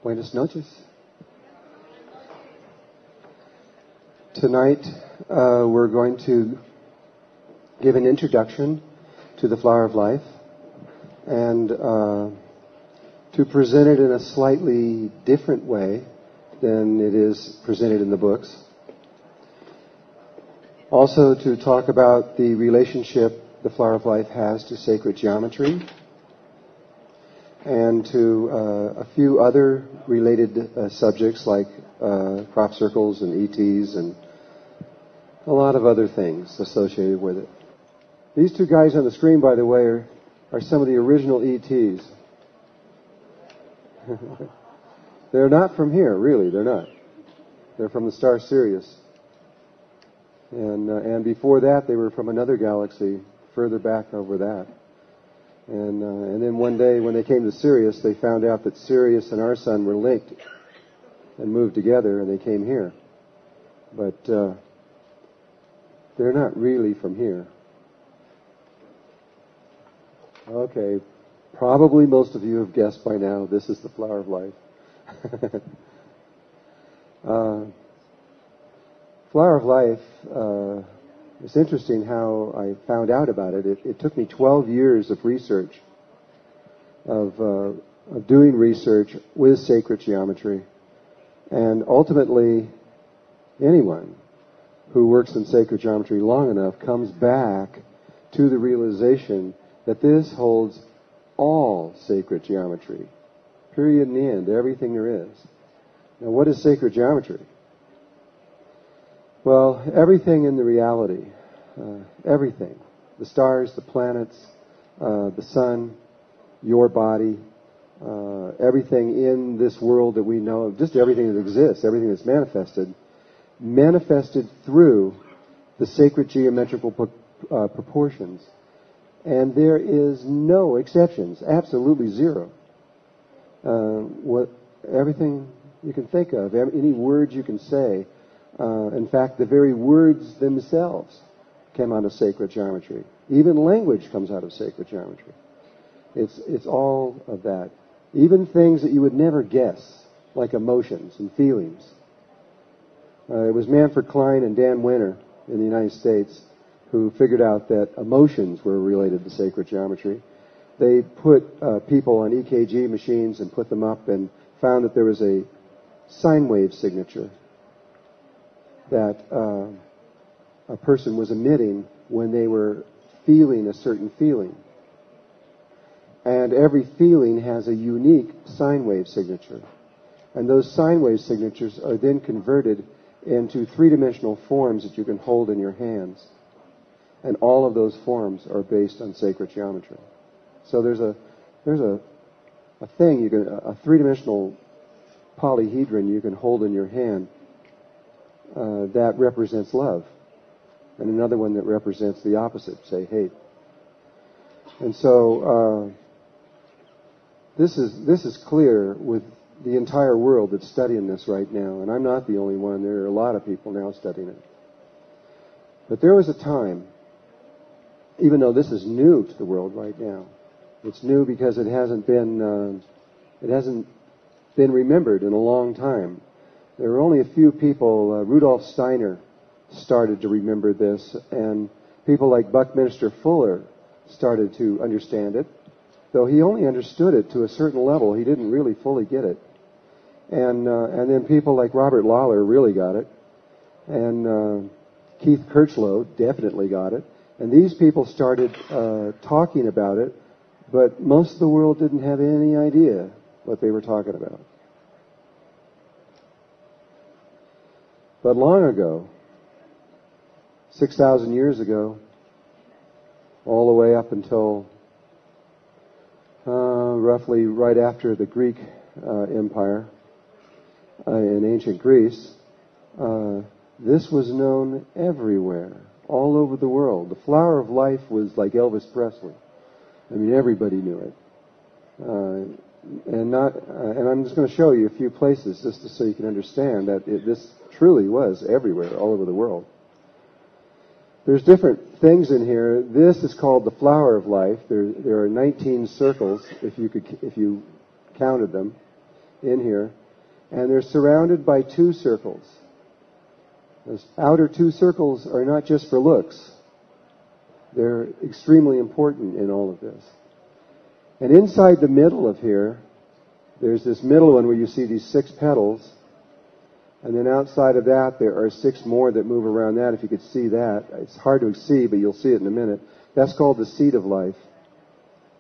Buenas noches. Tonight we're going to give an introduction to the Flower of Life and to present it in a slightly different way than it is presented in the books. Also to talk about the relationship the Flower of Life has to sacred geometry, and to a few other related subjects like crop circles and ETs and a lot of other things associated with it. These two guys on the screen, by the way, are some of the original ETs. They're not from here, really. They're not. They're from the star Sirius. And before that, they were from another galaxy further back over that. And then one day when they came to Sirius, they found out that Sirius and our sun were linked and moved together, and they came here. But they're not really from here. Okay, probably most of you have guessed by now this is the Flower of Life. Flower of Life, it's interesting how I found out about it. It took me 12 years of research, of doing research with sacred geometry. And ultimately, anyone who works in sacred geometry long enough comes back to the realization that this holds all sacred geometry. Period and end, everything there is. Now, what is sacred geometry? Well, everything in the reality, everything, the stars, the planets, the sun, your body, everything in this world that we know of, just everything that exists, everything that's manifested through the sacred geometrical proportions. And there is no exceptions, absolutely zero. Everything you can think of, any words you can say, in fact, the very words themselves came out of sacred geometry. Even language comes out of sacred geometry. It's all of that. Even things that you would never guess, like emotions and feelings. It was Manfred Klein and Dan Winter in the United States who figured out that emotions were related to sacred geometry. They put people on EKG machines and put them up and found that there was a sine wave signature that a person was emitting when they were feeling a certain feeling. And every feeling has a unique sine wave signature. And those sine wave signatures are then converted into three-dimensional forms that you can hold in your hands. And all of those forms are based on sacred geometry. So there's a thing, a three-dimensional polyhedron you can hold in your hand that represents love, and another one that represents the opposite, say hate. And so this is clear with the entire world that's studying this right now, and I'm not the only one. There are a lot of people now studying it. But there was a time, even though this is new to the world right now, it's new because it hasn't been remembered in a long time. There were only a few people. Rudolf Steiner started to remember this, and people like Buckminster Fuller started to understand it, though he only understood it to a certain level. He didn't really fully get it. And then people like Robert Lawler really got it, and Keith Kirchlow definitely got it. And these people started talking about it, but most of the world didn't have any idea what they were talking about. But long ago, 6,000 years ago, all the way up until roughly right after the Greek Empire in ancient Greece, this was known everywhere, all over the world. The Flower of Life was like Elvis Presley. I mean, everybody knew it. And I'm just going to show you a few places just so you can understand that this truly was everywhere, all over the world. There's different things in here. This is called the Flower of Life. There are 19 circles, if you counted them. in here, and they're surrounded by two circles. Those outer two circles are not just for looks. They're extremely important in all of this. And inside the middle of here, there's this middle one where you see these 6 petals. And then outside of that, there are 6 more that move around that, if you could see that. It's hard to see, but you'll see it in a minute. That's called the seed of life.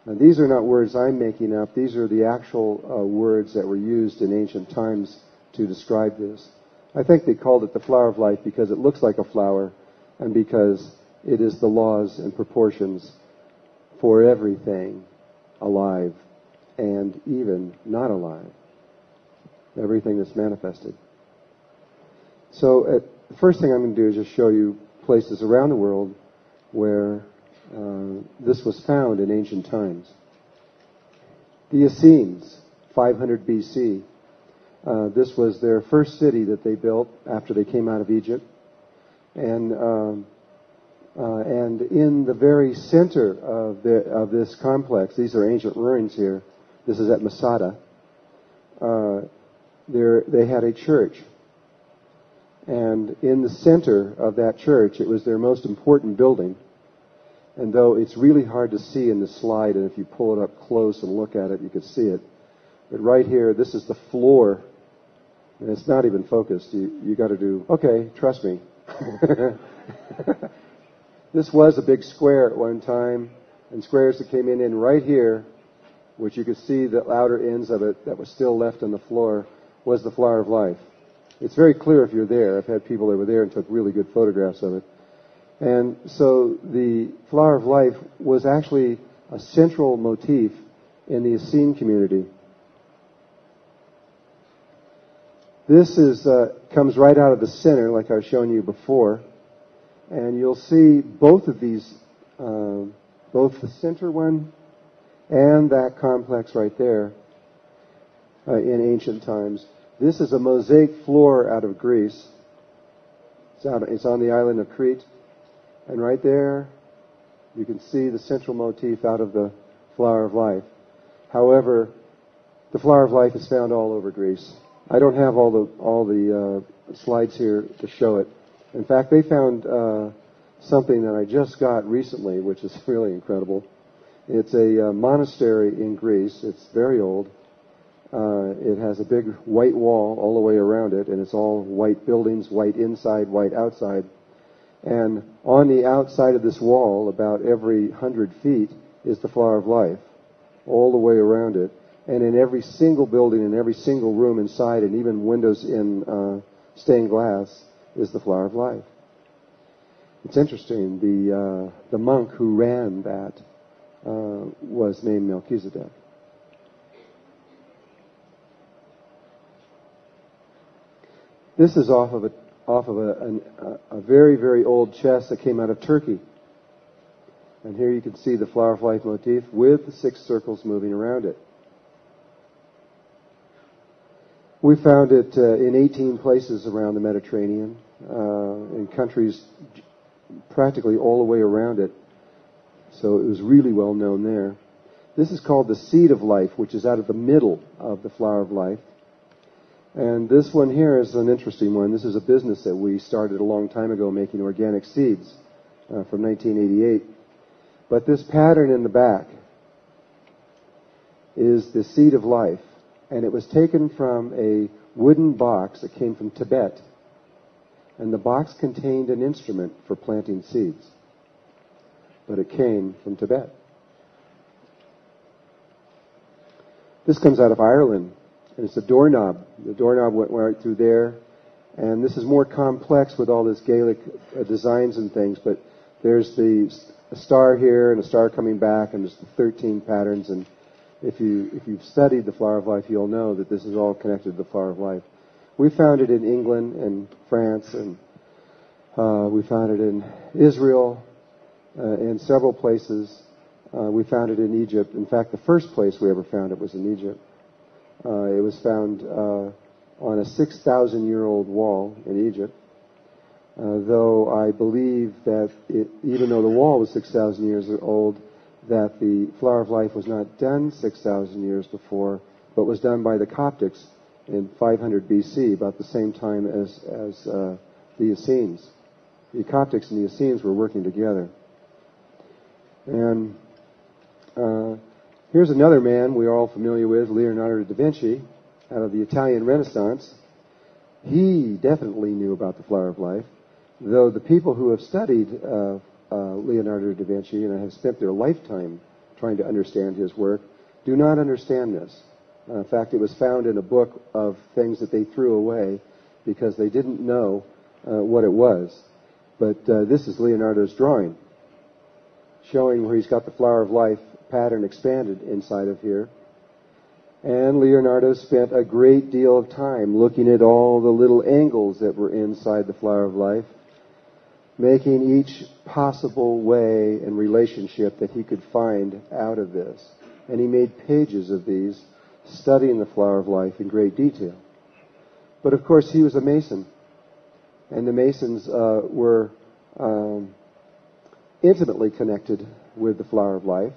Now, these are not words I'm making up. These are the actual words that were used in ancient times to describe this. I think they called it the flower of life because it looks like a flower and because it is the laws and proportions for everything alive and even not alive. Everything that's manifested. So the first thing I'm going to do is just show you places around the world where this was found in ancient times. The Essenes, 500 BC. This was their first city that they built after they came out of Egypt. And in the very center of this complex, these are ancient ruins here. This is at Masada. They had a church. And in the center of that church, it was their most important building. And though it's really hard to see in the slide, and if you pull it up close and look at it, you can see it. But right here, this is the floor. And it's not even focused. You got to do, okay, trust me. This was a big square at one time, and squares that came in right here, which you could see the outer ends of it that was still left on the floor, was the flower of life. It's very clear if you're there. I've had people that were there and took really good photographs of it. And so the flower of life was actually a central motif in the Essene community. This comes right out of the center, like I was showing you before. And you'll see both of these, both the center one and that complex right there in ancient times. This is a mosaic floor out of Greece. It's on the island of Crete. And right there, you can see the central motif out of the flower of life. However, the flower of life is found all over Greece. I don't have all the slides here to show it. In fact, they found something that I just got recently, which is really incredible. It's a monastery in Greece. It's very old. It has a big white wall all the way around it, and it's all white buildings, white inside, white outside. And on the outside of this wall, about every 100 feet, is the flower of life, all the way around it. And in every single building, in every single room inside, and even windows in stained glass, is the flower of life. It's interesting. The monk who ran that was named Melchizedek. This is off of a very, very old chest that came out of Turkey. And here you can see the flower of life motif with the 6 circles moving around it. We found it in 18 places around the Mediterranean, in countries practically all the way around it. So it was really well known there. This is called the seed of life, which is out of the middle of the flower of life. And this one here is an interesting one. This is a business that we started a long time ago, making organic seeds from 1988. But this pattern in the back is the seed of life. And it was taken from a wooden box that came from Tibet. And the box contained an instrument for planting seeds. But it came from Tibet. This comes out of Ireland. And it's a doorknob. The doorknob went right through there. And this is more complex with all this Gaelic designs and things. But there's a star here and a star coming back, and there's the 13 patterns. And if you've studied the flower of life, you'll know that this is all connected to the flower of life. We found it in England and France, and we found it in Israel, in several places. We found it in Egypt. In fact, the first place we ever found it was in Egypt. It was found on a 6,000-year-old wall in Egypt, though I believe that even though the wall was 6,000 years old, that the flower of life was not done 6,000 years before, but was done by the Coptics in 500 BC, about the same time as the Essenes. The Coptics and the Essenes were working together. And here's another man we're all familiar with, Leonardo da Vinci, out of the Italian Renaissance. He definitely knew about the flower of life, though the people who have studied Leonardo da Vinci and have spent their lifetime trying to understand his work do not understand this. In fact, it was found in a book of things that they threw away because they didn't know what it was. But this is Leonardo's drawing, showing where he's got the flower of life pattern expanded inside of here. And Leonardo spent a great deal of time looking at all the little angles that were inside the flower of life, making each possible way and relationship that he could find out of this. And he made pages of these, studying the flower of life in great detail. But of course, he was a Mason. And the Masons were intimately connected with the flower of life.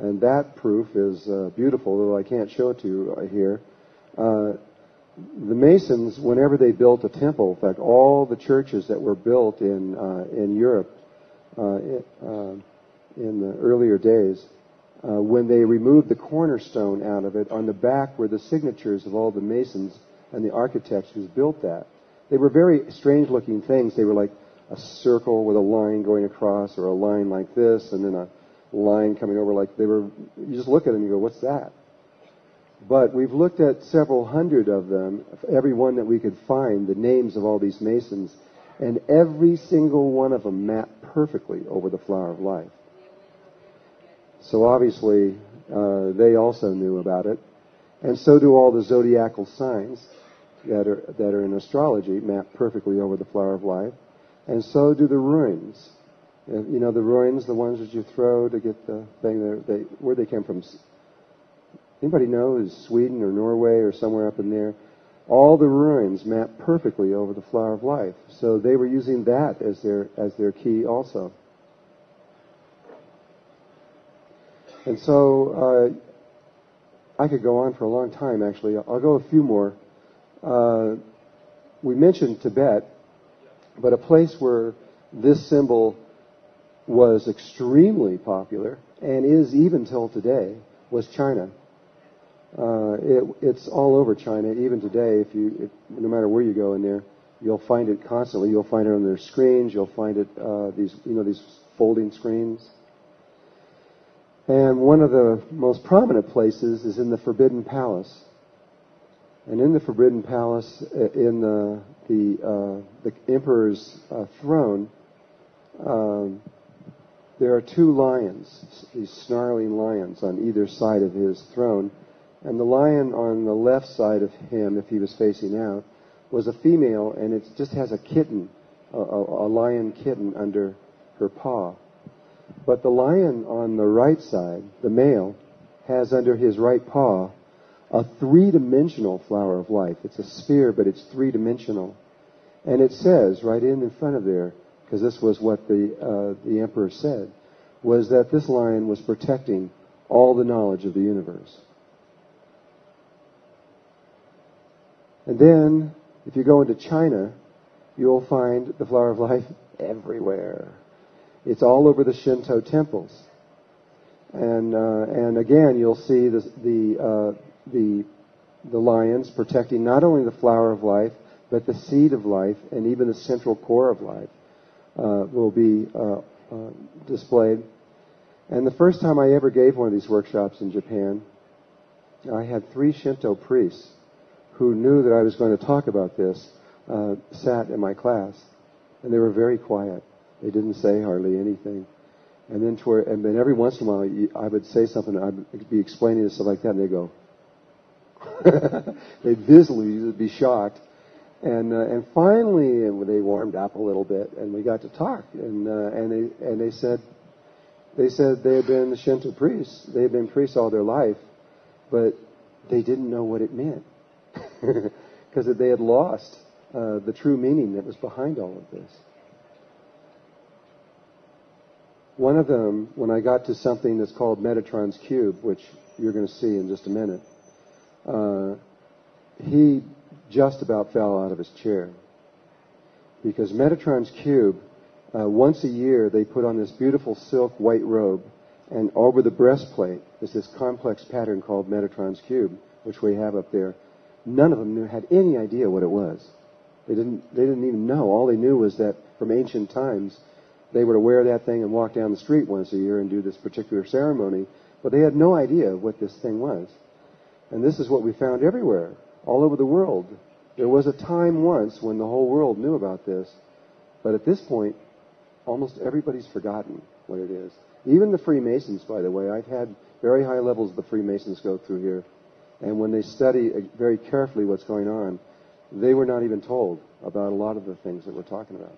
And that proof is beautiful, though I can't show it to you here. The Masons, whenever they built a temple, in fact, all the churches that were built in Europe in the earlier days, when they removed the cornerstone out of it, on the back were the signatures of all the Masons and the architects who built that. They were very strange-looking things. They were like a circle with a line going across, or a line like this, and then a line coming over like they were. You just look at them and you go, what's that? But we've looked at several hundred of them, every one that we could find, the names of all these Masons, and every single one of them mapped perfectly over the flower of life. So obviously, they also knew about it. And so do all the zodiacal signs that are in astrology, mapped perfectly over the flower of life. And so do the runes. You know, the ruins, the ones that you throw to get the thing, where they came from. Anybody know? Is Sweden or Norway or somewhere up in there? All the ruins map perfectly over the flower of life. So they were using that as their key also. And so I could go on for a long time, actually. I'll go a few more. We mentioned Tibet, but a place where this symbol was extremely popular, and is even till today, was China. It's all over China, even today. No matter where you go in there, you'll find it constantly. You'll find it on their screens. You'll find it these folding screens. And one of the most prominent places is in the Forbidden Palace. And in the Forbidden Palace, in the emperor's throne, there are two lions, these snarling lions on either side of his throne. And the lion on the left side of him, if he was facing out, was a female, and it just has a kitten, a lion kitten under her paw. But the lion on the right side, the male, has under his right paw a three-dimensional flower of life. It's a sphere, but it's three-dimensional. And it says right in front of there, because this was what the emperor said, was that this lion was protecting all the knowledge of the universe. And then, if you go into China, you'll find the flower of life everywhere. It's all over the Shinto temples. And again, you'll see the lions protecting not only the flower of life, but the seed of life, and even the central core of life will be displayed. And the first time I ever gave one of these workshops in Japan, I had 3 Shinto priests who knew that I was going to talk about this, sat in my class, and they were very quiet. They didn't say hardly anything. And then every once in a while, I would say something, I'd be explaining this stuff like that, and they'd go, they'd visibly be shocked. And finally, they warmed up a little bit, and we got to talk. And they said they had been Shinto priests. They had been priests all their life, but they didn't know what it meant because they had lost the true meaning that was behind all of this. One of them, when I got to something that's called Metatron's cube, which you're going to see in just a minute, he just about fell out of his chair. Because Metatron's cube, once a year, they put on this beautiful silk white robe, and over the breastplate is this complex pattern called Metatron's cube, which we have up there. None of them had any idea what it was. They didn't even know. All they knew was that from ancient times, they were to wear that thing and walk down the street once a year and do this particular ceremony, but they had no idea what this thing was. And this is what we found everywhere, all over the world. There was a time once when the whole world knew about this, but at this point, almost everybody's forgotten what it is. Even the Freemasons, by the way. I've had very high levels of the Freemasons go through here, and when they study very carefully what's going on, they were not even told about a lot of the things that we're talking about,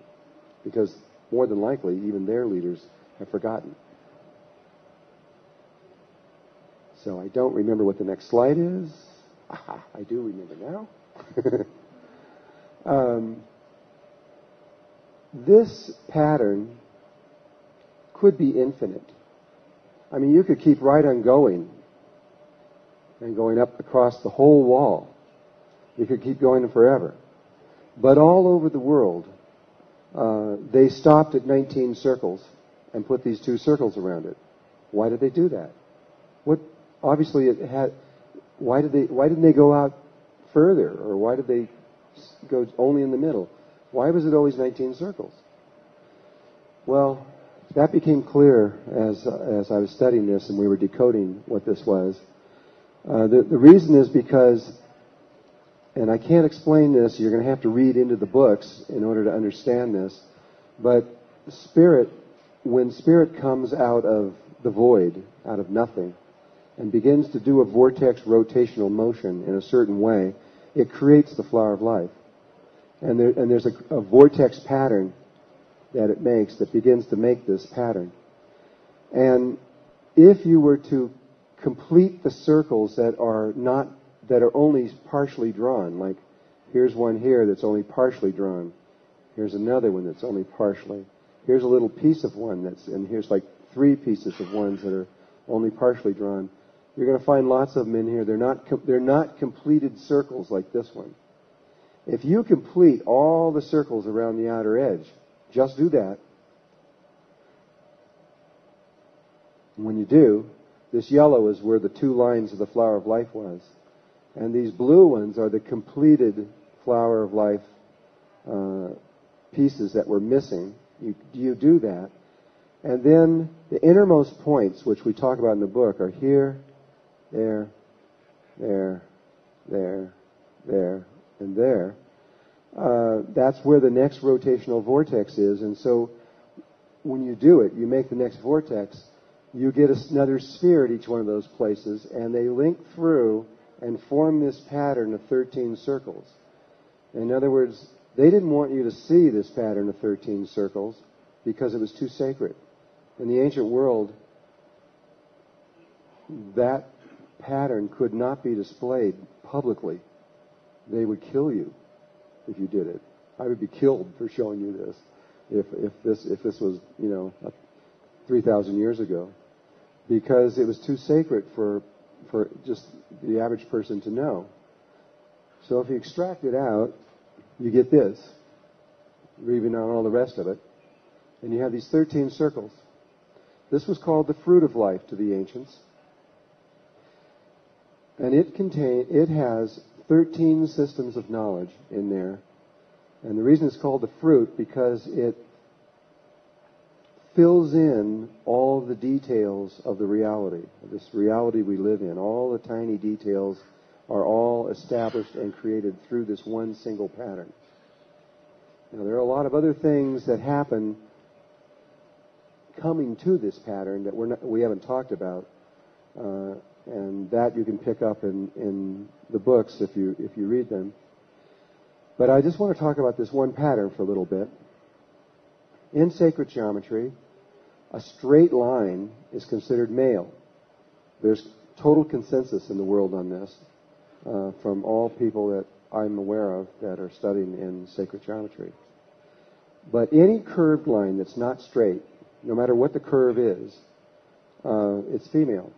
because more than likely, even their leaders have forgotten. So I don't remember what the next slide is. Aha, I do remember now. This pattern could be infinite. I mean, you could keep right on going and going up across the whole wall. You could keep going forever. But all over the world, they stopped at 19 circles and put these 2 circles around it. Why did they do that? Obviously, it had. Why didn't they go out further, or why did they go only in the middle? Why was it always 19 circles? Well, that became clear as I was studying this and we were decoding what this was. The reason is because, and I can't explain this, you're going to have to read into the books in order to understand this, but when Spirit comes out of the void, out of nothing, and begins to do a vortex rotational motion in a certain way, it creates the flower of life. And there's a vortex pattern that it makes that begins to make this pattern. And if you were to complete the circles that are only partially drawn, like here's one here that's only partially drawn, here's another one that's only partially, here's a little piece of one and here's like 3 pieces of ones that are only partially drawn. You're going to find lots of them in here. They're not completed circles like this one. If you complete all the circles around the outer edge, just do that. And when you do, this yellow is where the 2 lines of the flower of life was. And these blue ones are the completed flower of life pieces that were missing. You do that. And then the innermost points, which we talk about in the book, are here, there, there, there, there, and there. That's where the next rotational vortex is. And so when you do it, you make the next vortex, you get another sphere at each one of those places, and they link through and form this pattern of 13 circles. In other words, they didn't want you to see this pattern of 13 circles because it was too sacred. In the ancient world, that pattern could not be displayed publicly. They would kill you if you did it. I would be killed for showing you this if this was 3,000 years ago, because it was too sacred for just the average person to know. So if you extract it out, you get this, leaving out all the rest of it, and you have these 13 circles. This was called the fruit of life to the ancients. And it has 13 systems of knowledge in there. And the reason it's called the fruit, because it fills in all the details of the reality, of this reality we live in. All the tiny details are all established and created through this one single pattern. Now, there are a lot of other things that happen coming to this pattern that we haven't talked about. And that you can pick up in the books if you read them. But I just want to talk about this one pattern for a little bit. In sacred geometry, a straight line is considered male. There's total consensus in the world on this from all people that I'm aware of that are studying in sacred geometry. But any curved line that's not straight, no matter what the curve is, it's female.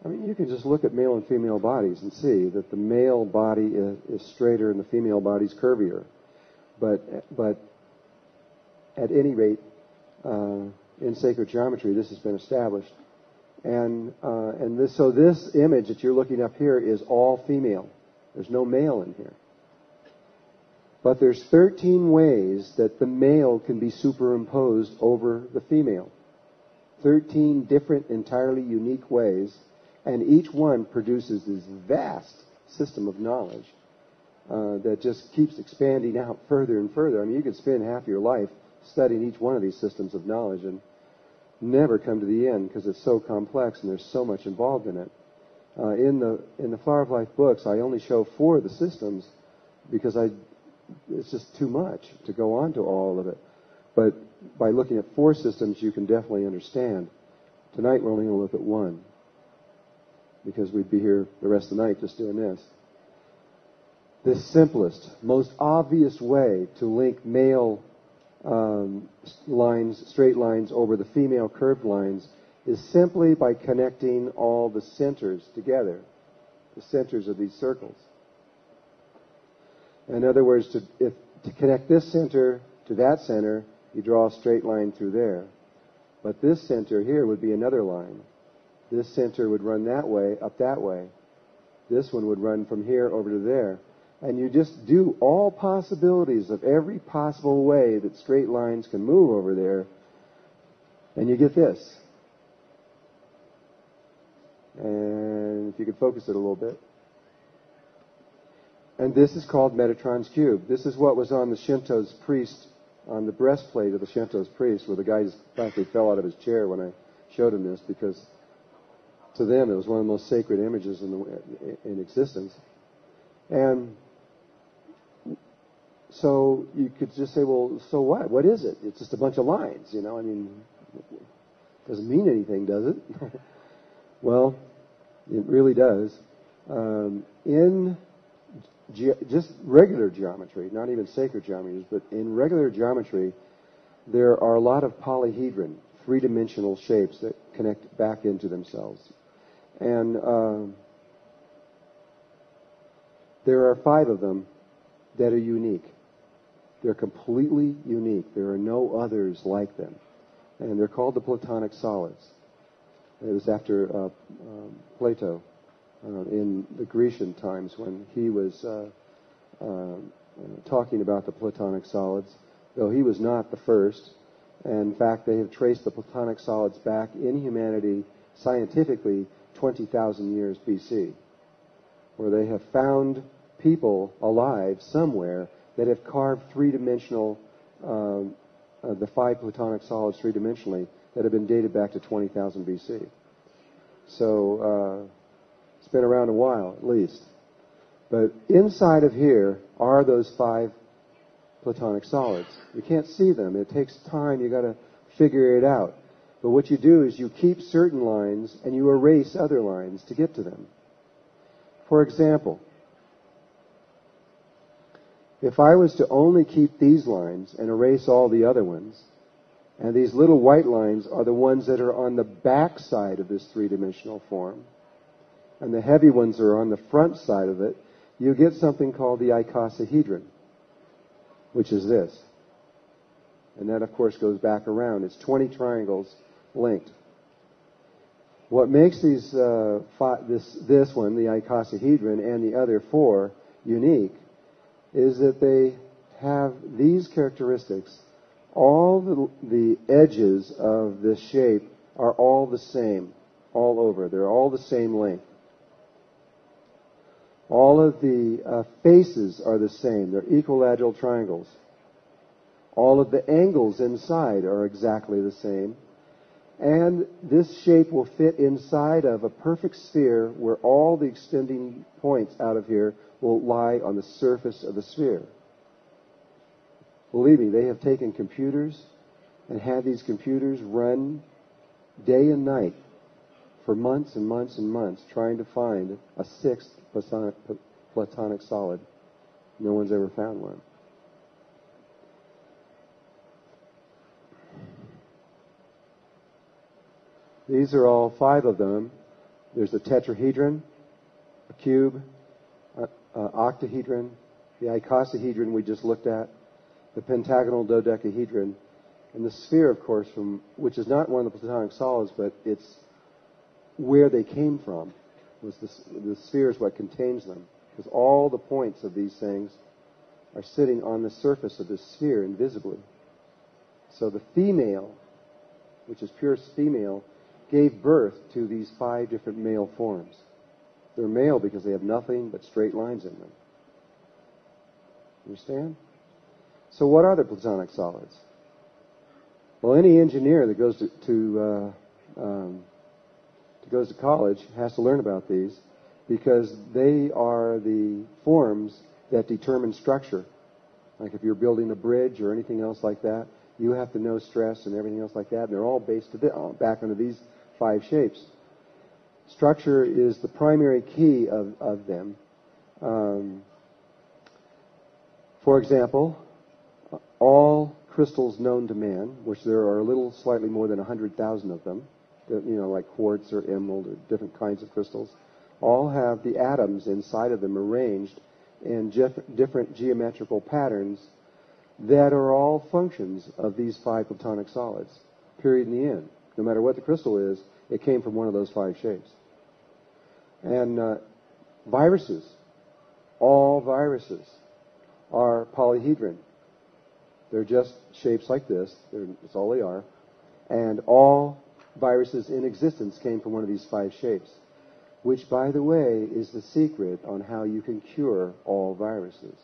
I mean, you can just look at male and female bodies and see that the male body is straighter and the female body is curvier. But at any rate, in sacred geometry, this has been established. So this image that you're looking up here is all female. There's no male in here. But there's 13 ways that the male can be superimposed over the female. 13 different, entirely unique ways, and each one produces this vast system of knowledge that just keeps expanding out further and further. I mean, you could spend half your life studying each one of these systems of knowledge and never come to the end because it's so complex and there's so much involved in it. In the Flower of Life books, I only show 4 of the systems because it's just too much to go on to all of it. But by looking at 4 systems, you can definitely understand. Tonight, we're only going to look at 1 because we'd be here the rest of the night just doing this. The simplest, most obvious way to link male straight lines over the female curved lines is simply by connecting all the centers together, the centers of these circles. In other words, to connect this center to that center, you draw a straight line through there. But this center here would be another line. This center would run that way, up that way. This one would run from here over to there. And you just do all possibilities of every possible way that straight lines can move over there, and you get this. And if you could focus it a little bit. And this is called Metatron's cube. This is what was on the Shinto's priest, on the breastplate of the Shinto's priest, where the guy practically fell out of his chair when I showed him this, because to them it was one of the most sacred images in existence. And so you could just say, well, so what? What is it? It's just a bunch of lines, I mean, it doesn't mean anything, does it? Well, it really does. In just regular geometry, not even sacred geometries, but in regular geometry, there are a lot of polyhedron, 3-dimensional shapes that connect back into themselves. And there are 5 of them that are unique. They're completely unique. There are no others like them. And they're called the Platonic solids. It was after Plato in the Grecian times when he was talking about the Platonic solids, though he was not the first. And in fact, they have traced the Platonic solids back in humanity scientifically 20,000 years BC, where they have found people alive somewhere that have carved 3-dimensional, the 5 Platonic solids 3-dimensionally that have been dated back to 20,000 BC. So it's been around a while, at least. But inside of here are those 5 Platonic solids. You can't see them. It takes time. You've got to figure it out. But what you do is you keep certain lines and you erase other lines to get to them. For example, if I was to only keep these lines and erase all the other ones, and these little white lines are the ones that are on the back side of this 3-dimensional form, and the heavy ones are on the front side of it, you get something called the icosahedron, which is this. And that, of course, goes back around. It's 20 triangles linked. What makes these this one, the icosahedron, and the other 4 unique is that they have these characteristics. All the edges of this shape are all the same, all over. They're all the same length. All of the faces are the same. They're equilateral triangles. All of the angles inside are exactly the same. And this shape will fit inside of a perfect sphere where all the extending points out of here will lie on the surface of the sphere. Believe me, they have taken computers and had these computers run day and night for months and months and months trying to find a 6th Platonic solid. No one's ever found one. These are all 5 of them There's the tetrahedron, a cube, octahedron, the icosahedron we just looked at, the pentagonal dodecahedron, and the sphere, of course, which is not one of the Platonic solids, but it's where they came from. The sphere is what contains them, because all the points of these things are sitting on the surface of this sphere invisibly. So the female, which is pure female, gave birth to these 5 different male forms. They're male because they have nothing but straight lines in them. Understand? So what are the Platonic solids? Well, any engineer that goes to college has to learn about these, because they are the forms that determine structure. Like if you're building a bridge or anything else like that, you have to know stress and everything else like that. And they're all based back under these 5 shapes. Structure is the primary key of them. For example, all crystals known to man, which there are a little slightly more than 100,000 of them, like quartz or emerald or different kinds of crystals, all have the atoms inside of them arranged in different geometrical patterns that are all functions of these 5 Platonic solids, period, in the end. No matter what the crystal is, it came from one of those 5 shapes. And viruses, all viruses are polyhedron. They're just shapes like this. That's all they are. And all viruses in existence came from one of these 5 shapes, which, by the way, is the secret on how you can cure all viruses.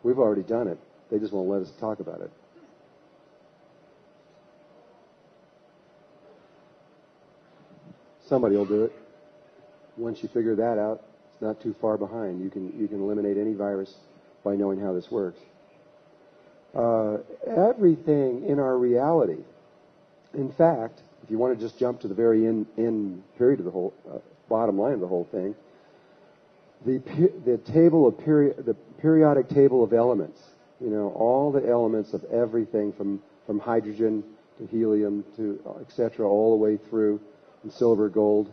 We've already done it. They just won't let us talk about it. Somebody will do it. Once you figure that out, it's not too far behind. You can eliminate any virus by knowing how this works. Everything in our reality, in fact, if you want to just jump to the very end period of the whole bottom line of the whole thing, the periodic table of elements, all the elements of everything from hydrogen to helium to etc., all the way through, and silver, gold,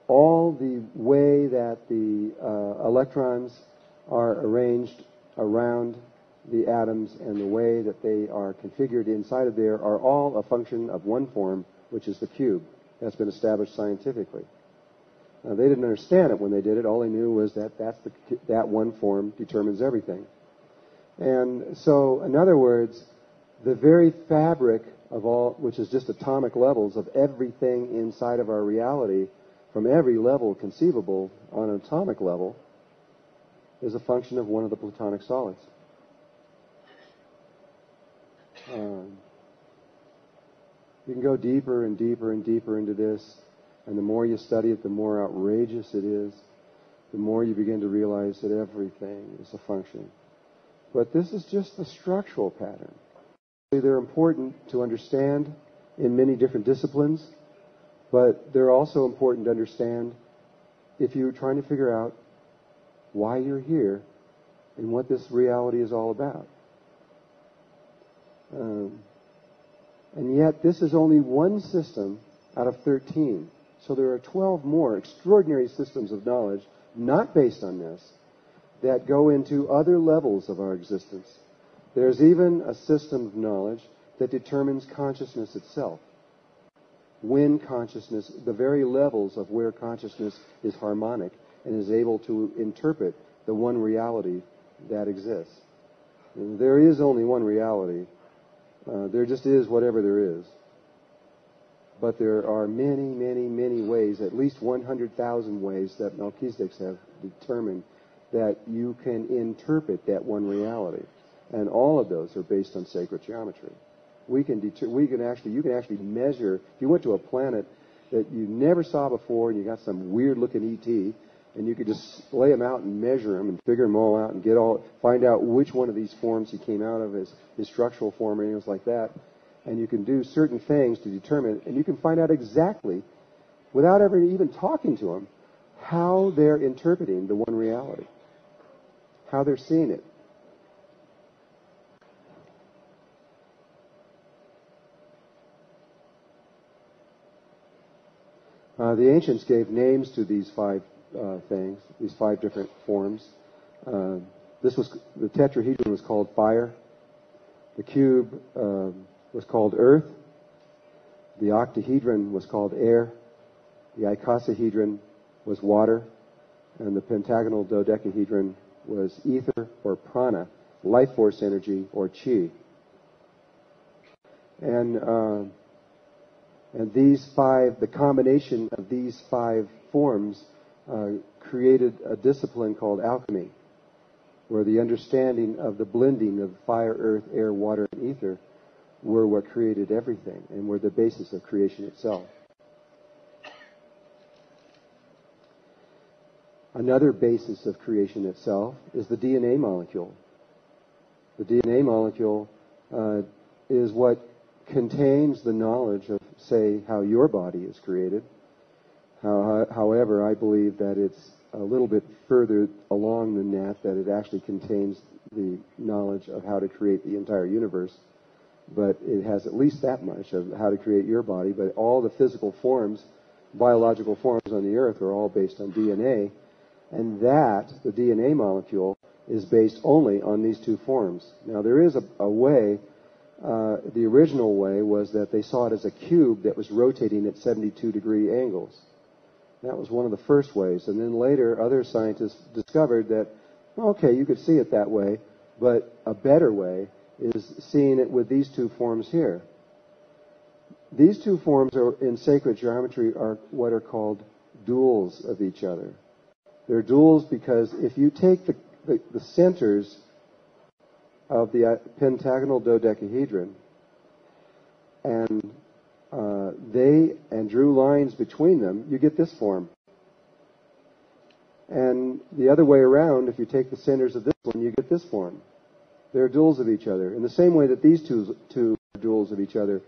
all the way that the electrons are arranged around the atoms and the way that they are configured inside of there are all a function of one form, which is the cube. That's been established scientifically. Now, they didn't understand it when they did it. All they knew was that that one form determines everything. And so, in other words, the very fabric of all, which is just atomic levels of everything inside of our reality, from every level conceivable on an atomic level, is a function of one of the Platonic solids. You can go deeper and deeper and deeper into this, and the more you study it, the more outrageous it is, the more you begin to realize that everything is a function. But this is just the structural pattern. They're important to understand in many different disciplines, but they're also important to understand if you're trying to figure out why you're here and what this reality is all about. And yet, this is only one system out of 13. So there are 12 more extraordinary systems of knowledge, not based on this, that go into other levels of our existence. There's even a system of knowledge that determines consciousness itself. When consciousness, the very levels of where consciousness is harmonic and is able to interpret the one reality that exists. And there is only one reality. There just is whatever there is. But there are many, many, many ways, at least 100,000 ways that Melchizedek have determined that you can interpret that one reality. And all of those are based on sacred geometry. You can actually measure. If you went to a planet that you never saw before and you got some weird looking ET, and you could just lay them out and measure them and figure them all out and find out which one of these forms he came out of, his structural form or anything like that. And you can do certain things to determine, and you can find out exactly, without ever even talking to them, how they're interpreting the one reality, how they're seeing it. The ancients gave names to these five things, these five different forms. The tetrahedron was called fire. The cube was called earth. The octahedron was called air. The icosahedron was water. And the pentagonal dodecahedron was ether or prana, life force energy or chi. And these five, the combination of these five forms created a discipline called alchemy, where the understanding of the blending of fire, earth, air, water, and ether were what created everything and were the basis of creation itself. Another basis of creation itself is the DNA molecule. The DNA molecule is what contains the knowledge of, say, how your body is created. However, I believe that it's a little bit further along than that it actually contains the knowledge of how to create the entire universe. But it has at least that much of how to create your body. But all the physical forms, biological forms on the earth are all based on DNA. And that, the DNA molecule, is based only on these two forms. Now, there is a way. The original way was that they saw it as a cube that was rotating at 72-degree angles. That was one of the first ways. And then later, other scientists discovered that, okay, you could see it that way, but a better way is seeing it with these two forms here. These two forms in sacred geometry are what are called duals of each other. They're duals because if you take the centers of the pentagonal dodecahedron and drew lines between them, you get this form. And the other way around, if you take the centers of this one, you get this form. They're duals of each other. In the same way that these two are duals of each other.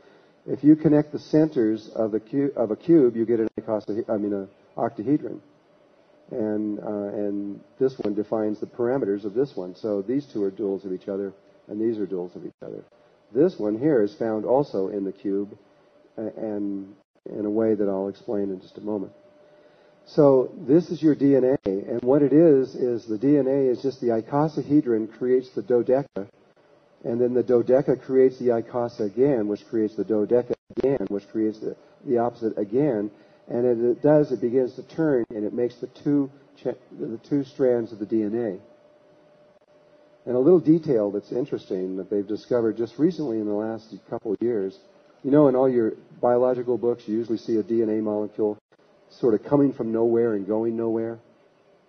If you connect the centers of a cube, you get an octahedron. And this one defines the parameters of this one. So these two are duals of each other, and these are duals of each other. This one here is found also in the cube, and in a way that I'll explain in just a moment. So this is your DNA, and what it is the DNA is just the icosahedron creates the dodeca, and then the dodeca creates the icosa again, which creates the dodeca again, which creates the opposite again. And as it does, it begins to turn, and it makes the two strands of the DNA. And a little detail that's interesting that they've discovered just recently in the last couple of years. You know, in all your biological books, you usually see a DNA molecule sort of coming from nowhere and going nowhere.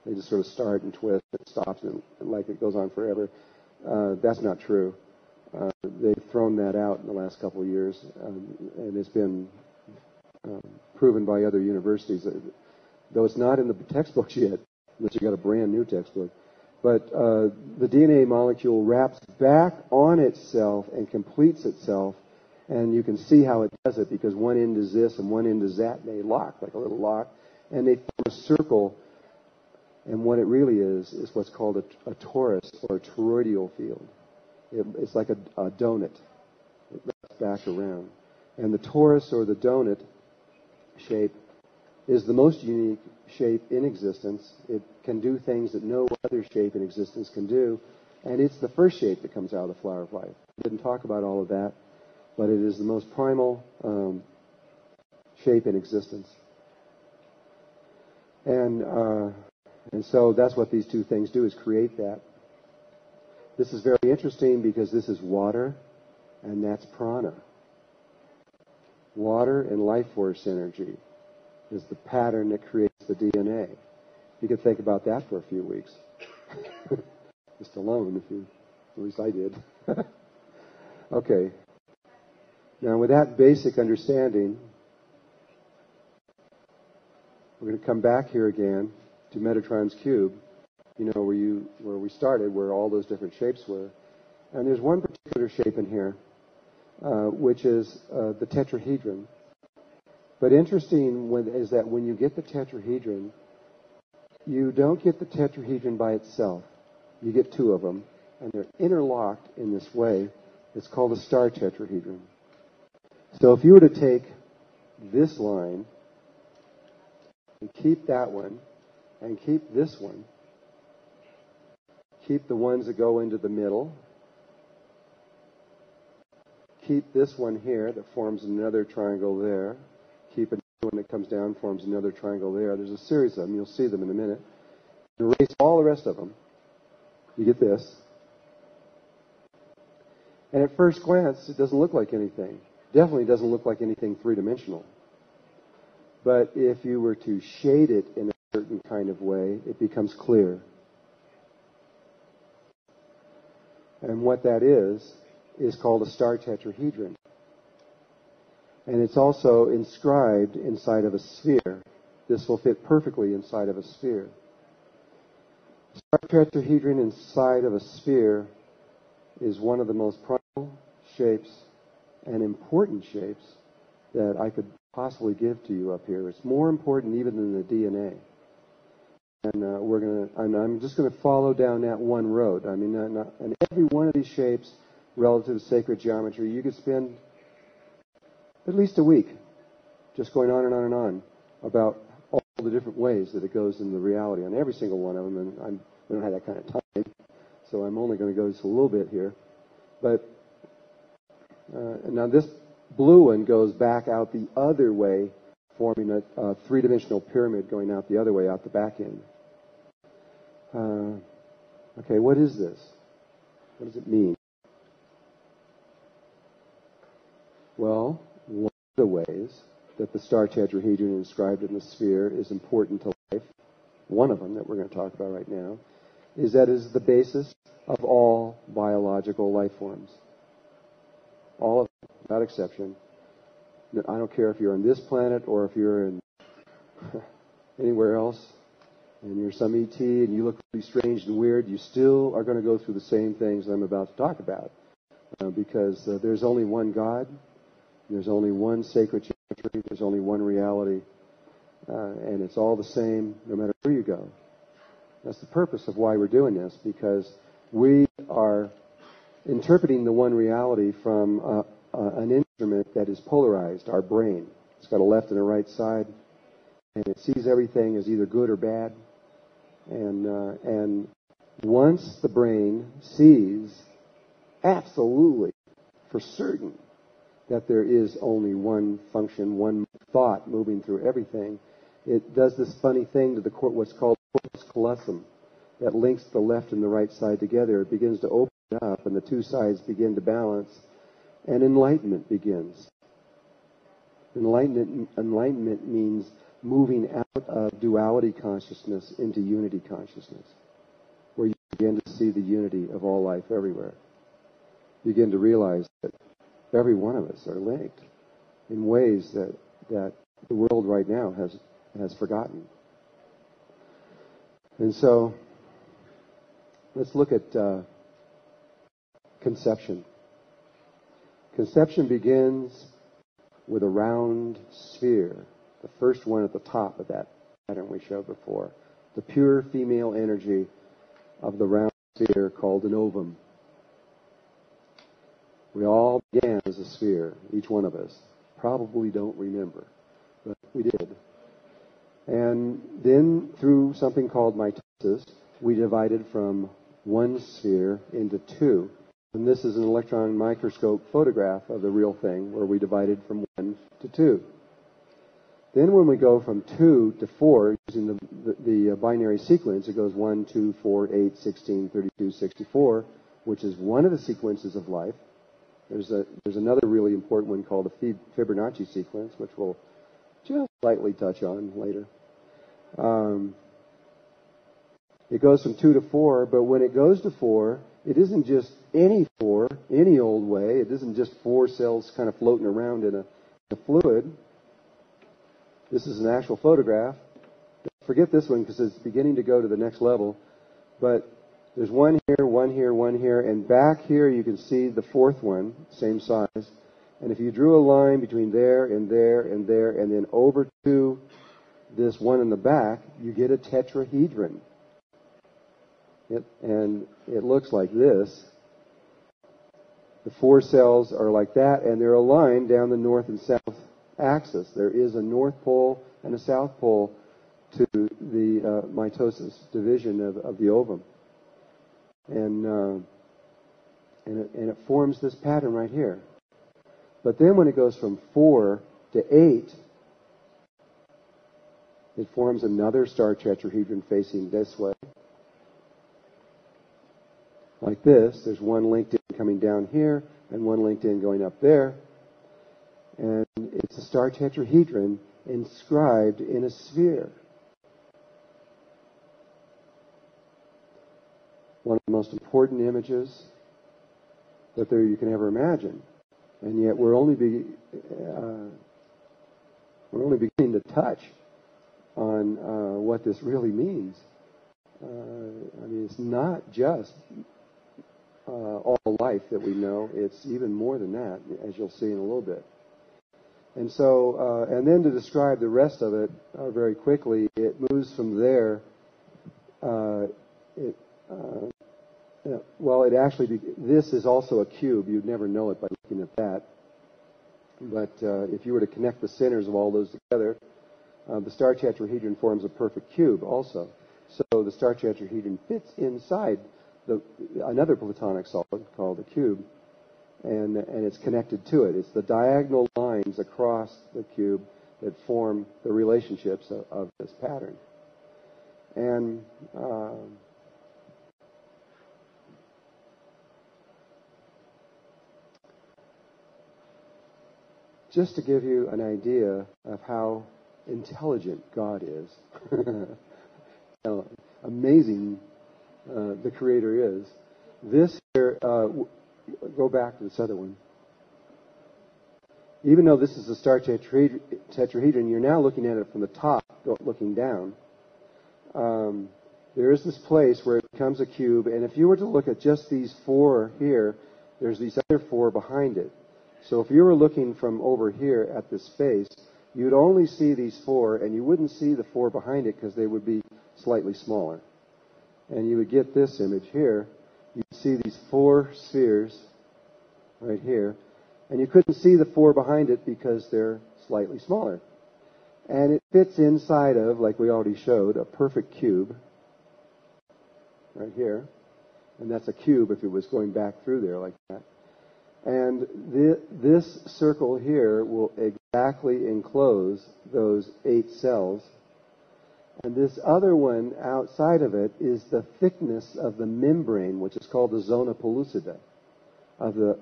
They just sort of start and twist and stops and like it goes on forever. That's not true. They've thrown that out in the last couple of years, and it's been proven by other universities, though it's not in the textbooks yet, unless you got a brand new textbook. But the DNA molecule wraps back on itself and completes itself, and you can see how it does it because one end is this and one end is that, and they lock like a little lock, and they form a circle. And what it really is what's called a torus or a toroidal field. It's like a donut. It wraps back around. And the torus or the donut shape is the most unique shape in existence. It can do things that no other shape in existence can do. And it's the first shape that comes out of the flower of life. I didn't talk about all of that, but it is the most primal shape in existence. And so that's what these two things do, is create that. This is very interesting because this is water, and that's prana. Water and life force energy is the pattern that creates the DNA. You could think about that for a few weeks. Just alone, at least I did. Okay. Now, with that basic understanding, we're going to come back here again to Metatron's cube, where we started, where all those different shapes were. And there's one particular shape in here, which is the tetrahedron. But interesting is that when you get the tetrahedron, you don't get the tetrahedron by itself. You get two of them, and they're interlocked in this way. It's called a star tetrahedron. So if you were to take this line And keep that one. And keep this one. Keep the ones that go into the middle. Keep this one here that forms another triangle there. Keep another one that comes down, forms another triangle there. There's a series of them. You'll see them in a minute. Erase all the rest of them. You get this. And at first glance, it doesn't look like anything. Definitely doesn't look like anything three-dimensional. But if you were to shade it in a certain kind of way, it becomes clear. And what that is called a star tetrahedron. And it's also inscribed inside of a sphere. This will fit perfectly inside of a sphere. A star tetrahedron inside of a sphere is one of the most primal shapes and important shapes that I could possibly give to you up here. It's more important even than the DNA. And I'm just going to follow down that one road. I mean, and every one of these shapes relative to sacred geometry, you could spend at least a week just going on and on and on about all the different ways that it goes into the reality on every single one of them. And we don't have that kind of time, so I'm only going to go just a little bit here. But now this blue one goes back out the other way, forming a three-dimensional pyramid going out the other way, out the back end. Okay, what is this? What does it mean? Well, one of the ways that the star tetrahedron inscribed in the sphere is important to life, one of them that we're going to talk about right now, is that it is the basis of all biological life forms. All of them, without exception. I don't care if you're on this planet or if you're in anywhere else, and you're some ET and you look really strange and weird, you still are going to go through the same things I'm about to talk about. Because there's only one God, there's only one sacred geometry, there's only one reality, and it's all the same no matter where you go. That's the purpose of why we're doing this, because we are interpreting the one reality from an instrument that is polarized, our brain. It's got a left and a right side, and it sees everything as either good or bad. And once the brain sees absolutely for certain that there is only one function, one thought moving through everything, it does this funny thing to what's called corpus callosum that links the left and the right side together. It begins to open up, and the two sides begin to balance, and enlightenment begins. Enlightenment means moving out of duality consciousness into unity consciousness, where you begin to see the unity of all life everywhere. You begin to realize that every one of us are linked in ways that the world right now has forgotten. And so, let's look at conception. Conception begins with a round sphere, the first one at the top of that pattern we showed before, the pure female energy of the round sphere called an ovum. We all began as a sphere, each one of us. Probably don't remember, but we did. And then through something called mitosis, we divided from one sphere into two. And this is an electron microscope photograph of the real thing, where we divided from 1 to 2. Then when we go from 2 to 4, using the binary sequence, it goes 1, 2, 4, 8, 16, 32, 64, which is one of the sequences of life. There's another really important one called the Fibonacci sequence, which we'll just slightly touch on later. It goes from 2 to 4, but when it goes to 4, it isn't just any 4, any old way. It isn't just 4 cells kind of floating around in a fluid. This is an actual photograph. Forget this one because it's beginning to go to the next level. But there's one here, one here, one here, and back here you can see the fourth one, same size. And if you drew a line between there and there and there and then over to this one in the back, you get a tetrahedron. And it looks like this. The 4 cells are like that, and they're aligned down the north and south axis. There is a north pole and a south pole to the mitosis division of the ovum. And it forms this pattern right here. But then when it goes from 4 to 8, it forms another star tetrahedron facing this way. Like this. There's one linked in coming down here and one linked in going up there. And it's a star tetrahedron inscribed in a sphere. One of the most important images that you can ever imagine. And yet we're only beginning to touch on what this really means. I mean, it's not just all life that we know. It's even more than that, as you'll see in a little bit. And so, and then to describe the rest of it very quickly, it moves from there. This is also a cube. You'd never know it by looking at that. But if you were to connect the centers of all those together, the star tetrahedron forms a perfect cube also. So the star tetrahedron fits inside another platonic solid called a cube, and it's connected to it. It's the diagonal lines across the cube that form the relationships of this pattern. And just to give you an idea of how intelligent God is, how amazing the Creator is. This here, go back to this other one. Even though this is a star tetrahedron, you're now looking at it from the top, looking down. There is this place where it becomes a cube, and if you were to look at just these 4 here, there's these other 4 behind it. So if you were looking from over here at this face, you'd only see these 4, and you wouldn't see the 4 behind it because they would be slightly smaller. And you would get this image here. You'd see these 4 spheres right here, and you couldn't see the 4 behind it because they're slightly smaller. And it fits inside of, like we already showed, a perfect cube right here. And that's a cube if it was going back through there like that. And this circle here will exactly enclose those 8 cells. And this other one outside of it is the thickness of the membrane, which is called the zona pellucida of the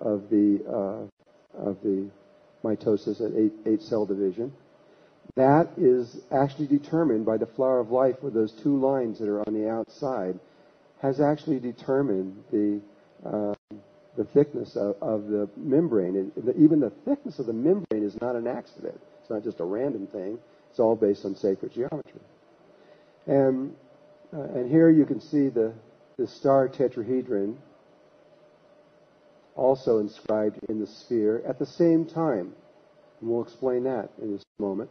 mitosis at 8 cell division. That is actually determined by the flower of life, where those 2 lines that are on the outside has actually determined the thickness of the membrane. Even the thickness of the membrane is not an accident. It's not just a random thing. It's all based on sacred geometry. And here you can see the star tetrahedron also inscribed in the sphere at the same time. And we'll explain that in just a moment.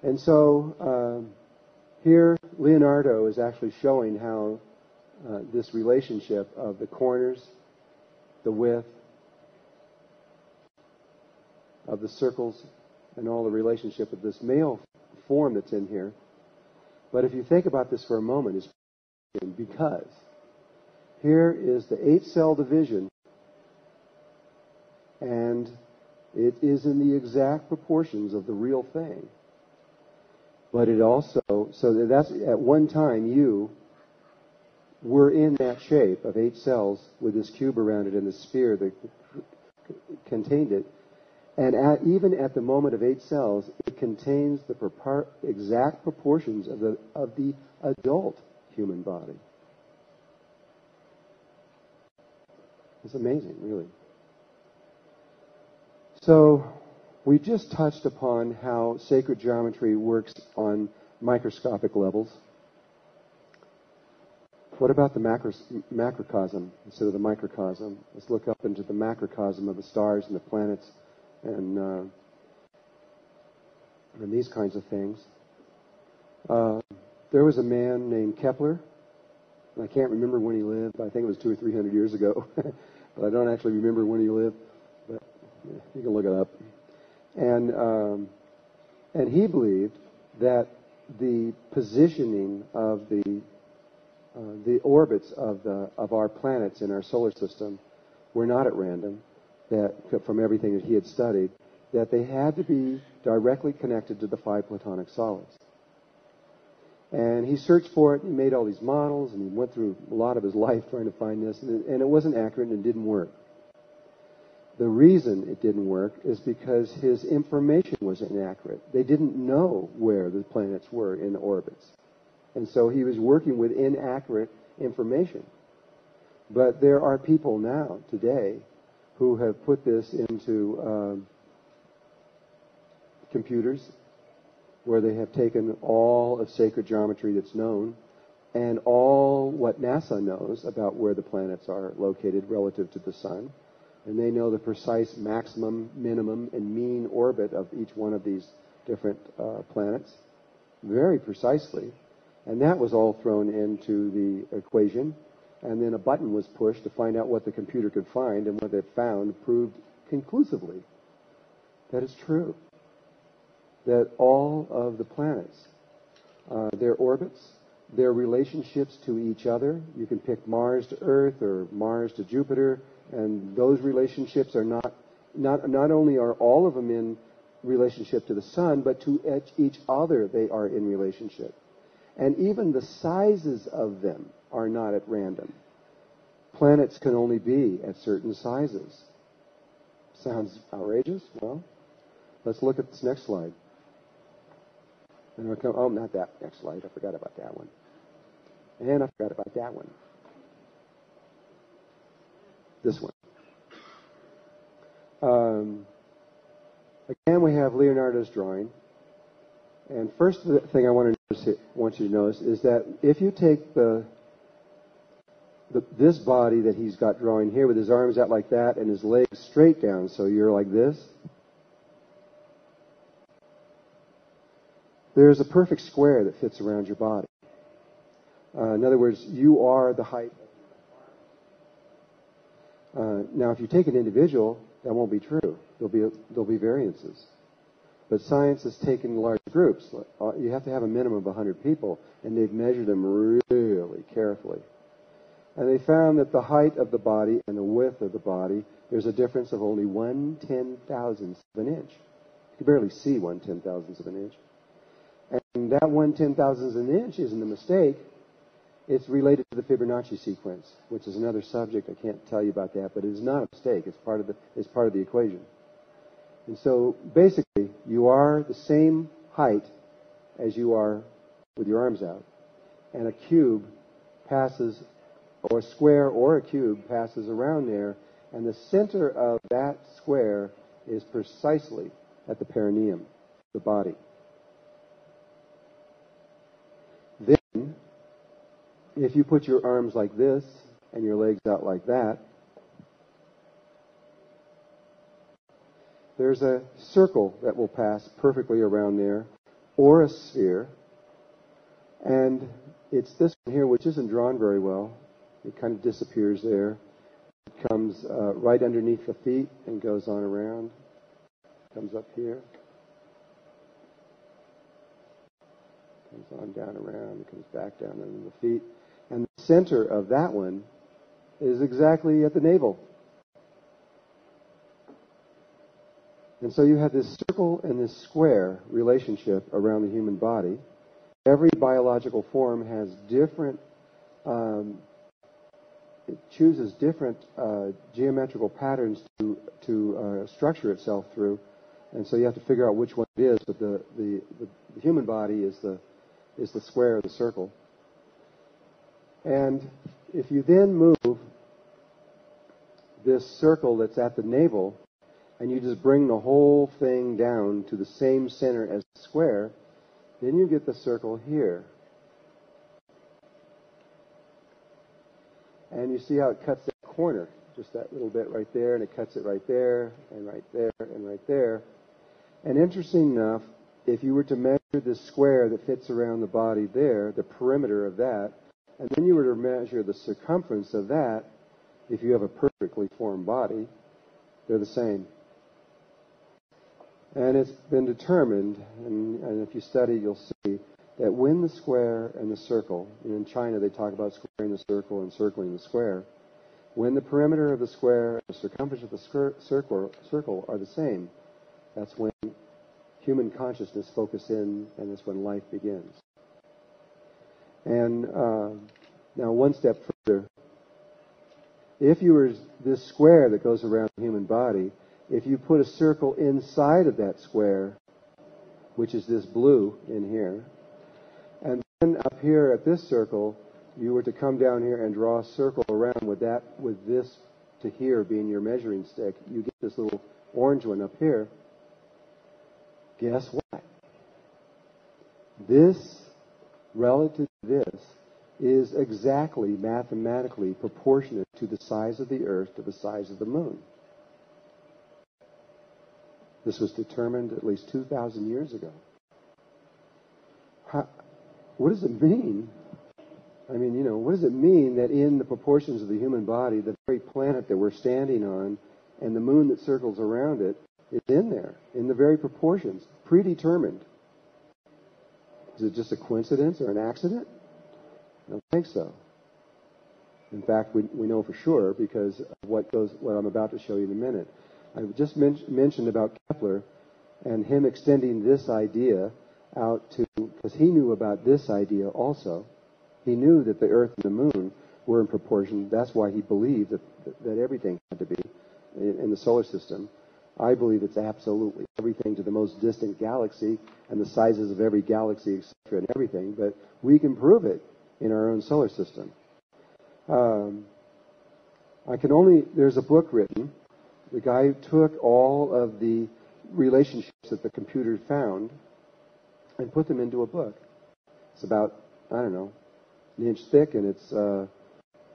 And so here Leonardo is actually showing how this relationship of the corners, the width of the circles, and all the relationship of this male form that's in here. But if you think about this for a moment, it's because here is the 8 cell division, and it is in the exact proportions of the real thing. But it also, so that's at one time you were in that shape of 8 cells with this cube around it and the sphere that contained it. And even at the moment of 8 cells, it contains the exact proportions of the adult human body. It's amazing, really. So we just touched upon how sacred geometry works on microscopic levels. What about the macrocosm instead of the microcosm? Let's look up into the macrocosm of the stars and the planets and these kinds of things. There was a man named Kepler, and I can't remember when he lived. I think it was 200 or 300 years ago, but I don't actually remember when he lived. But you can look it up. And he believed that the positioning of the orbits of our planets in our solar system were not at random, that from everything that he had studied, that they had to be directly connected to the 5 Platonic solids. And he searched for it, and he made all these models, and he went through a lot of his life trying to find this, and it wasn't accurate and it didn't work. The reason it didn't work is because his information was inaccurate. They didn't know where the planets were in orbits. And so he was working with inaccurate information. But there are people now, today, who have put this into computers, where they have taken all of sacred geometry that's known and all what NASA knows about where the planets are located relative to the sun. And they know the precise maximum, minimum, and mean orbit of each one of these different planets very precisely. And that was all thrown into the equation. And then a button was pushed to find out what the computer could find, and what they found proved conclusively that it's true. That all of the planets, their orbits, their relationships to each other, you can pick Mars to Earth or Mars to Jupiter, and those relationships are not only are all of them in relationship to the sun, but to each other they are in relationship. And even the sizes of them are not at random. Planets can only be at certain sizes. Sounds outrageous? Well, let's look at this next slide. And not that next slide. I forgot about that one. And I forgot about that one. This one. Again, we have Leonardo's drawing. And first thing I want you to notice is that if you take this body that he's got drawing here with his arms out like that and his legs straight down, so you're like this, there's a perfect square that fits around your body. In other words, you are the height. Now, if you take an individual, that won't be true. There'll be variances. But science has taken large groups. You have to have a minimum of 100 people, and they've measured them really carefully. And they found that the height of the body and the width of the body, there's a difference of only 1/10,000th of an inch. You can barely see 1/10,000th of an inch. And that 1/10,000th of an inch isn't a mistake. It's related to the Fibonacci sequence, which is another subject. I can't tell you about that, but it is not a mistake. It's part of the equation. And so basically, you are the same height as you are with your arms out. And a cube passes, or a square or a cube passes around there, and the center of that square is precisely at the perineum, the body. Then, if you put your arms like this and your legs out like that, there's a circle that will pass perfectly around there, or a sphere. And it's this one here, which isn't drawn very well. It kind of disappears there. It comes right underneath the feet and goes on around. Comes up here. Comes on down around. Comes back down under the feet. And the center of that one is exactly at the navel. And so you have this circle and this square relationship around the human body. Every biological form has different, it chooses different geometrical patterns to structure itself through. And so you have to figure out which one it is. But the human body is the square or the circle. And if you then move this circle that's at the navel, and you just bring the whole thing down to the same center as the square, then you get the circle here. And you see how it cuts that corner, just that little bit right there, and it cuts it right there, and right there, and right there. And interesting enough, if you were to measure this square that fits around the body there, the perimeter of that, and then you were to measure the circumference of that, if you have a perfectly formed body, they're the same. And it's been determined, and if you study, you'll see, that when the square and the circle, in China they talk about squaring the circle and circling the square, when the perimeter of the square and the circumference of the circle are the same, that's when human consciousness focuses in, and that's when life begins. And now one step further, if you were this square that goes around the human body, if you put a circle inside of that square, which is this blue in here, and then up here at this circle, you were to come down here and draw a circle around with this to here being your measuring stick, you get this little orange one up here. Guess what? This, relative to this, is exactly mathematically proportionate to the size of the Earth to the size of the Moon. This was determined at least 2,000 years ago. What does it mean? I mean, what does it mean that in the proportions of the human body, the very planet that we're standing on and the moon that circles around it is in there, in the very proportions, predetermined? Is it just a coincidence or an accident? I don't think so. In fact, we know for sure because of what I'm about to show you in a minute. I just mentioned about Kepler and him extending this idea out to, because he knew about this idea also. He knew that the Earth and the Moon were in proportion. That's why he believed that everything had to be in the solar system. I believe it's absolutely everything to the most distant galaxy and the sizes of every galaxy, etc., and everything. But we can prove it in our own solar system. There's a book written. The guy took all of the relationships that the computer found and put them into a book. It's about, an inch thick, and it's a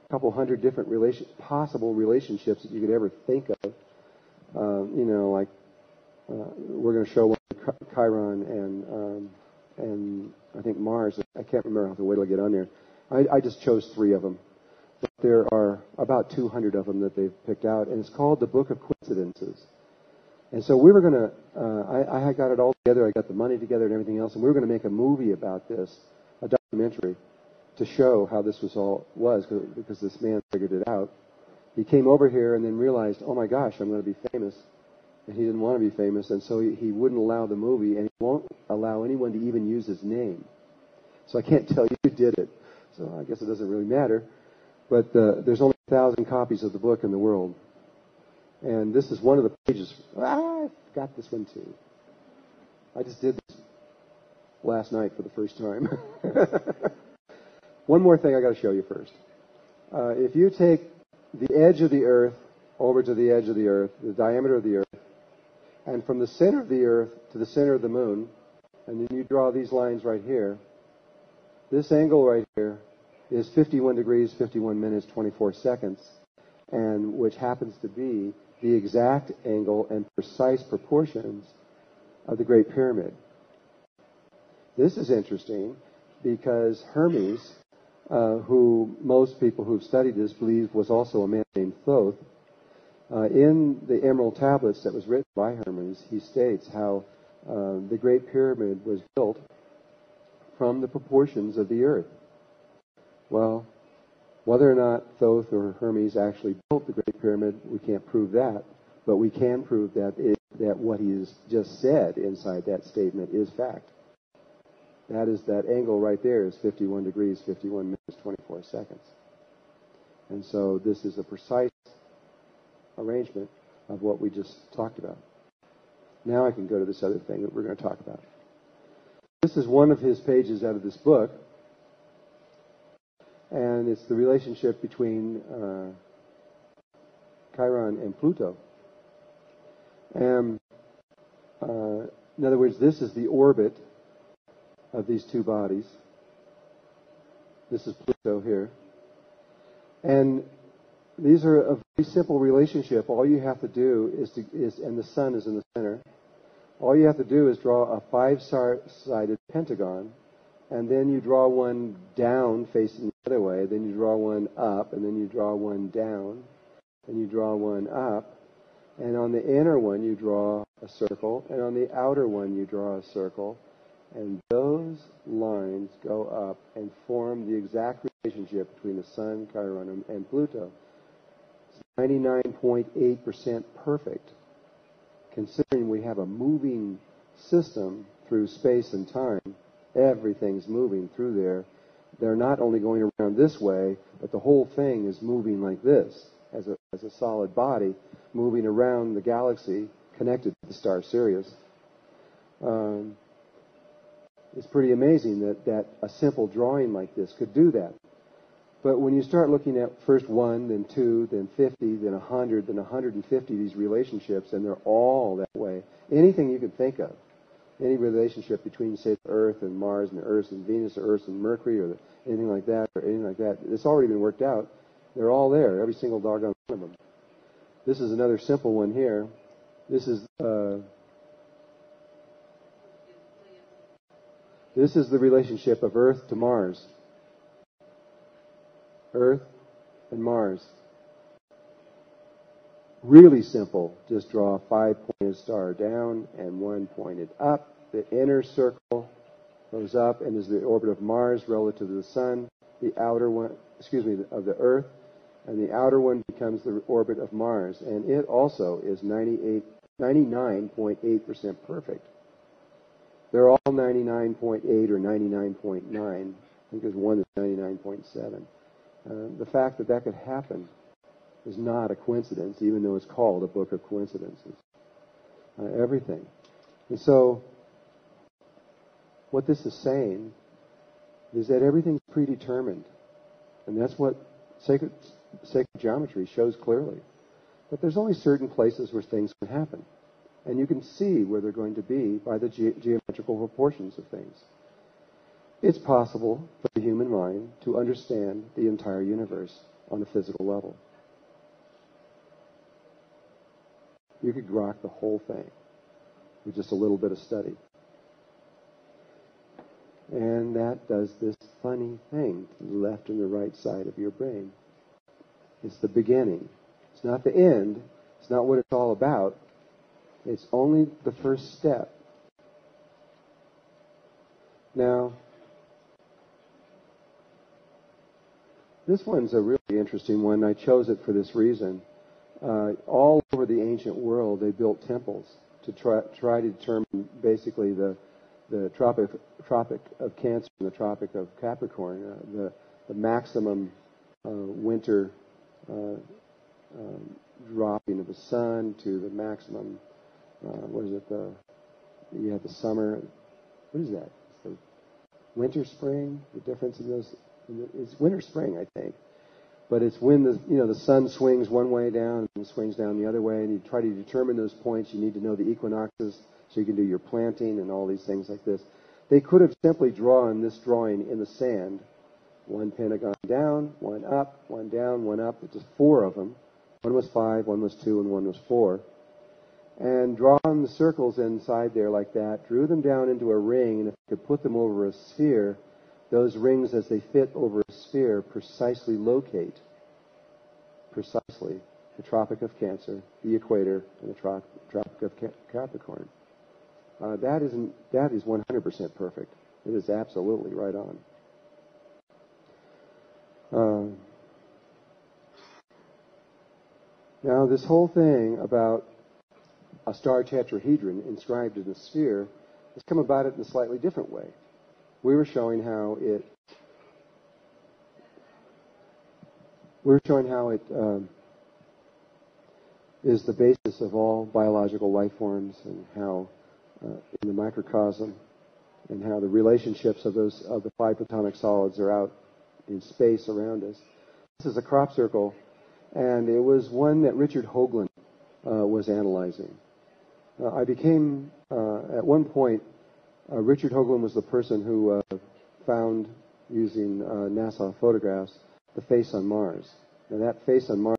couple hundred different possible relationships that you could ever think of. We're going to show one Chiron and I think Mars. I can't remember. I'll have to wait till I get on there. I just chose 3 of them. But there are about 200 of them that they've picked out, and it's called the Book of Coincidences. And so we were going to, I had got it all together, I got the money together and everything else, and we were going to make a movie about this, a documentary, to show how this was, because this man figured it out. He came over here and then realized, oh my gosh, I'm going to be famous. And he didn't want to be famous, and so he wouldn't allow the movie, and he won't allow anyone to even use his name. So I can't tell you who did it. So I guess it doesn't really matter. But there's only 1,000 copies of the book in the world. And this is one of the pages. I forgot this one too. I just did this last night for the first time. One more thing I got to show you first. If you take the edge of the Earth over to the edge of the Earth, the diameter of the Earth, and from the center of the Earth to the center of the Moon, and then you draw these lines right here, this angle right here is 51 degrees, 51 minutes, 24 seconds, and which happens to be the exact angle and precise proportions of the Great Pyramid. This is interesting because Hermes, who most people who've studied this believe was also a man named Thoth, in the Emerald Tablets that was written by Hermes, he states how the Great Pyramid was built from the proportions of the Earth. Well, whether or not Thoth or Hermes actually built the Great Pyramid, we can't prove that. But we can prove that what he has just said inside that statement is fact. That angle right there is 51 degrees, 51 minutes, 24 seconds. And so this is a precise arrangement of what we just talked about. Now I can go to this other thing that we're going to talk about. This is one of his pages out of this book. And it's the relationship between Chiron and Pluto. And in other words, this is the orbit of these two bodies. This is Pluto here. And these are a very simple relationship. All you have to do and the sun is in the center. All you have to do is draw a 5-sided pentagon, and then you draw one down facing the other way, then you draw one up, and then you draw one down, and you draw one up, and on the inner one you draw a circle, and on the outer one you draw a circle, And those lines go up and form the exact relationship between the Sun, Chiron, and Pluto. It's 99.8% perfect, considering we have a moving system through space and time. Everything's moving through there. They're not only going around this way, but the whole thing is moving like this, as a solid body, moving around the galaxy, connected to the star Sirius. It's pretty amazing that a simple drawing like this could do that. But when you start looking at first 1, then 2, then 50, then 100, then 150, these relationships, and they're all that way. Anything you can think of, any relationship between, say, the Earth and Mars and the Earth and Venus or Earth and Mercury or anything like that, it's already been worked out. They're all there, every single doggone one of them. This is another simple one here. This is the relationship of Earth to Mars. Earth and Mars. Really simple. Just draw a 5-pointed star down and 1 pointed up. The inner circle goes up and is the orbit of Mars relative to the Sun. The outer one, of the Earth. And the outer one becomes the orbit of Mars. And it also is 99.8% perfect. They're all 99.8 or 99.9. I think there's one that's 99.7. The fact that could happen is not a coincidence, even though it's called a book of coincidences. Everything. And so, what this is saying is that everything's predetermined. And that's what sacred geometry shows clearly. But there's only certain places where things can happen. And you can see where they're going to be by the geometrical proportions of things. It's possible for the human mind to understand the entire universe on a physical level. You could grok the whole thing with just a little bit of study. And that does this funny thing to the left and the right side of your brain. It's the beginning. It's not the end. It's not what it's all about. It's only the first step. Now, this one's a really interesting one. I chose it for this reason. All over the ancient world, they built temples to try to determine basically the tropic of Cancer and the tropic of Capricorn, the maximum winter dropping of the sun to the maximum. You have the summer. What is that? It's the winter, spring. The difference in those. It's winter, spring, I think. But it's when the sun swings one way down and swings down the other way, and you try to determine those points. You need to know the equinoxes so you can do your planting and all these things like this. They could have simply drawn this drawing in the sand, one pentagon down, one up, one down, one up. It's just 4 of them. One was 5, one was 2, and one was 4. And drawn the circles inside there like that, drew them down into a ring, and if you could put them over a sphere, those rings, as they fit over a sphere, precisely locate the Tropic of Cancer, the equator, and the Tropic of Capricorn. That is 100% perfect. It is absolutely right on. Now, this whole thing about a star tetrahedron inscribed in a sphere has come about it in a slightly different way. We were showing how it is the basis of all biological life forms, and how in the microcosm, and how the relationships of the 5 atomic solids are out in space around us. This is a crop circle, and it was one that Richard Hoagland was analyzing. I became at one point. Richard Hoagland was the person who found, using NASA photographs, the face on Mars. Now, that face on Mars